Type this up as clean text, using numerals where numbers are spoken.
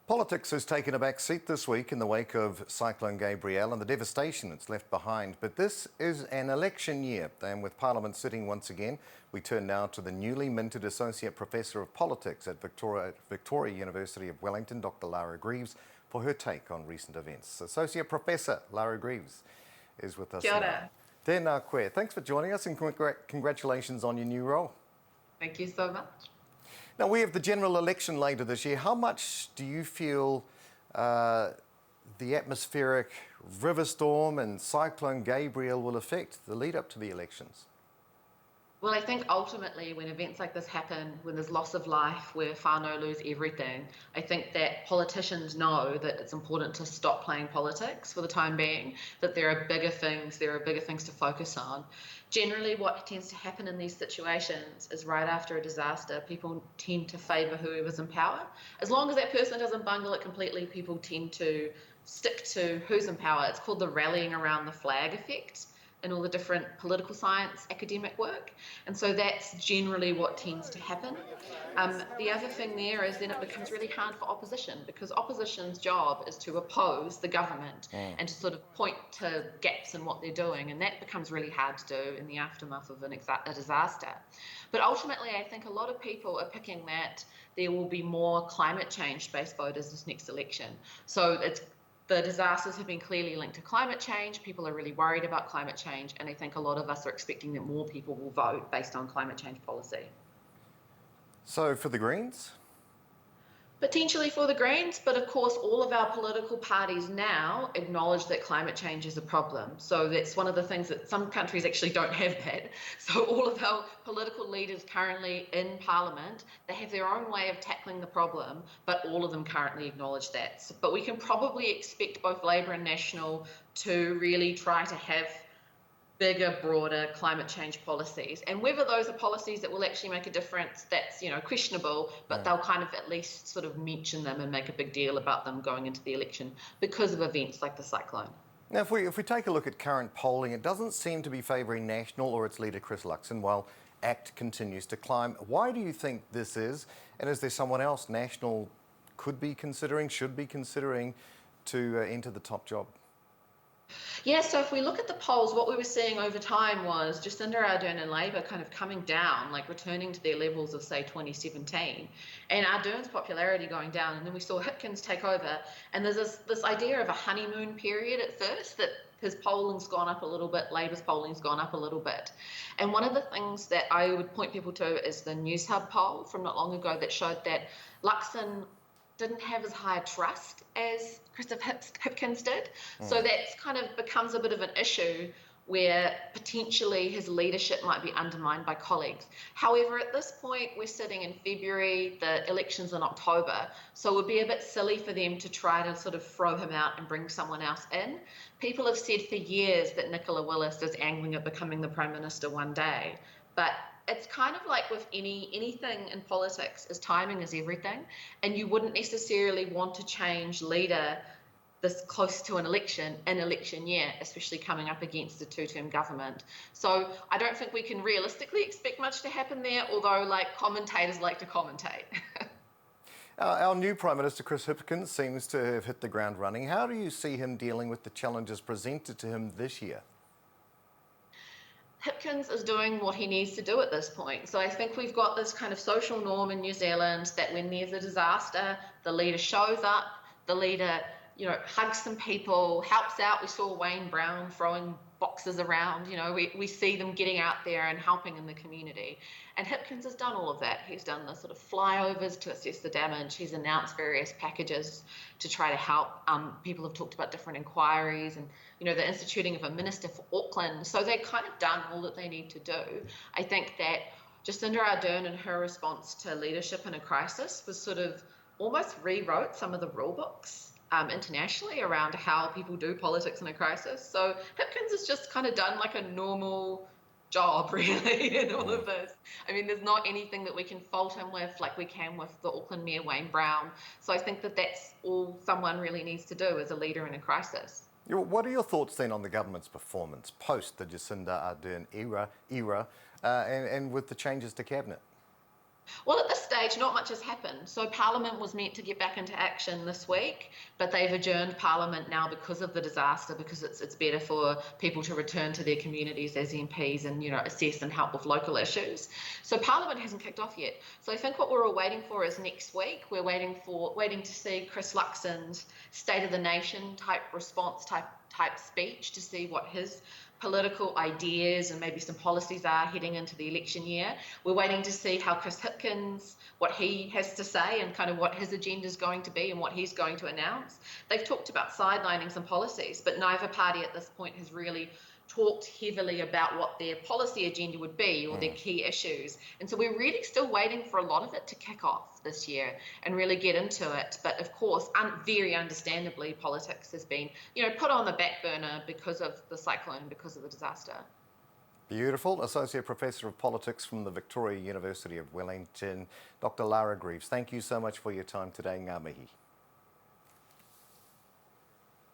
Politics has taken a back seat this week in the wake of Cyclone Gabrielle and the devastation it's left behind. But this is an election year, and with Parliament sitting once again, we turn now to the newly minted Associate Professor of Politics at Victoria University of Wellington, Dr. Lara Greaves, for her take on recent events. Associate Professor Lara Greaves is with us Kia ora. now. Tēnā koe. Thanks for joining us and congratulations on your new role. Thank you so much. Now, we have the general election later this year. How much do you feel the atmospheric river storm and Cyclone Gabrielle will affect the lead up to the elections? Well, I think ultimately when events like this happen, when there's loss of life, where whānau lose everything, I think that politicians know that it's important to stop playing politics for the time being, that there are bigger things to focus on. Generally, what tends to happen in these situations is right after a disaster, people tend to favour whoever's in power. As long as that person doesn't bungle it completely, people tend to stick to who's in power. It's called the rallying around the flag effect in all the different political science academic work. And so that's generally what tends to happen. The other thing there is then it becomes really hard for opposition, because opposition's job is to oppose the government and to sort of point to gaps in what they're doing. And that becomes really hard to do in the aftermath of a disaster. But ultimately, I think a lot of people are picking that there will be more climate change-based voters this next election. So the disasters have been clearly linked to climate change. People are really worried about climate change, and I think a lot of us are expecting that more people will vote based on climate change policy. So for the Greens? Potentially for the Greens, but of course all of our political parties now acknowledge that climate change is a problem. So that's one of the things that some countries actually don't have that. So all of our political leaders currently in Parliament, they have their own way of tackling the problem, but all of them currently acknowledge that. But we can probably expect both Labour and National to really try to have bigger, broader climate change policies. And whether those are policies that will actually make a difference, that's, questionable, but they'll kind of at least sort of mention them and make a big deal about them going into the election because of events like the cyclone. Now, if we take a look at current polling, it doesn't seem to be favouring National or its leader, Chris Luxon, while ACT continues to climb. Why do you think this is? And is there someone else National could be considering, should be considering to enter the top job? Yeah, so if we look at the polls, what we were seeing over time was Jacinda Ardern and Labour kind of coming down, like returning to their levels of, say, 2017, and Ardern's popularity going down, and then we saw Hipkins take over, and there's this idea of a honeymoon period at first, that his polling's gone up a little bit, Labour's polling's gone up a little bit. And one of the things that I would point people to is the News Hub poll from not long ago that showed that Luxon didn't have as high a trust as Christopher Hipkins did. So that's kind of becomes a bit of an issue where potentially his leadership might be undermined by colleagues. However, at this point, we're sitting in February, the election's in October, so it would be a bit silly for them to try to sort of throw him out and bring someone else in. People have said for years that Nicola Willis is angling at becoming the Prime Minister one day, but it's kind of like with anything in politics, is timing is everything, and you wouldn't necessarily want to change leader this close to an election in election year, especially coming up against a two-term government. So I don't think we can realistically expect much to happen there, although commentators like to commentate. Our new Prime Minister, Chris Hipkins, seems to have hit the ground running. How do you see him dealing with the challenges presented to him this year? Hipkins is doing what he needs to do at this point. So I think we've got this kind of social norm in New Zealand that when there's a disaster, the leader shows up, the leader, hugs some people, helps out. We saw Wayne Brown throwing boxes around, we see them getting out there and helping in the community. And Hipkins has done all of that. He's done the sort of flyovers to assess the damage. He's announced various packages to try to help. People have talked about different inquiries and, the instituting of a minister for Auckland. So they've kind of done all that they need to do. I think that Jacinda Ardern and her response to leadership in a crisis was sort of almost rewrote some of the rule books internationally around how people do politics in a crisis. So Hipkins has just kind of done like a normal job, really, in all of this. I mean, there's not anything that we can fault him with like we can with the Auckland Mayor, Wayne Brown. So I think that that's all someone really needs to do as a leader in a crisis. What are your thoughts then on the government's performance post the Jacinda Ardern era and with the changes to cabinet? Well, at this stage, not much has happened. So Parliament was meant to get back into action this week, but they've adjourned Parliament now because of the disaster, because it's better for people to return to their communities as MPs and, assess and help with local issues. So Parliament hasn't kicked off yet. So I think what we're all waiting for is next week. We're waiting to see Chris Luxon's State of the Nation type response type speech, to see what his political ideas and maybe some policies are heading into the election year. We're waiting to see how Chris Hipkins, what he has to say and kind of what his agenda is going to be and what he's going to announce. They've talked about sidelining some policies, but neither party at this point has really talked heavily about what their policy agenda would be or their key issues. And so we're really still waiting for a lot of it to kick off this year and really get into it. But of course, very understandably, politics has been, put on the back burner because of the cyclone and because of the disaster. Beautiful. Associate Professor of Politics from the Victoria University of Wellington, Dr. Lara Greaves. Thank you so much for your time today, Ngā mihi.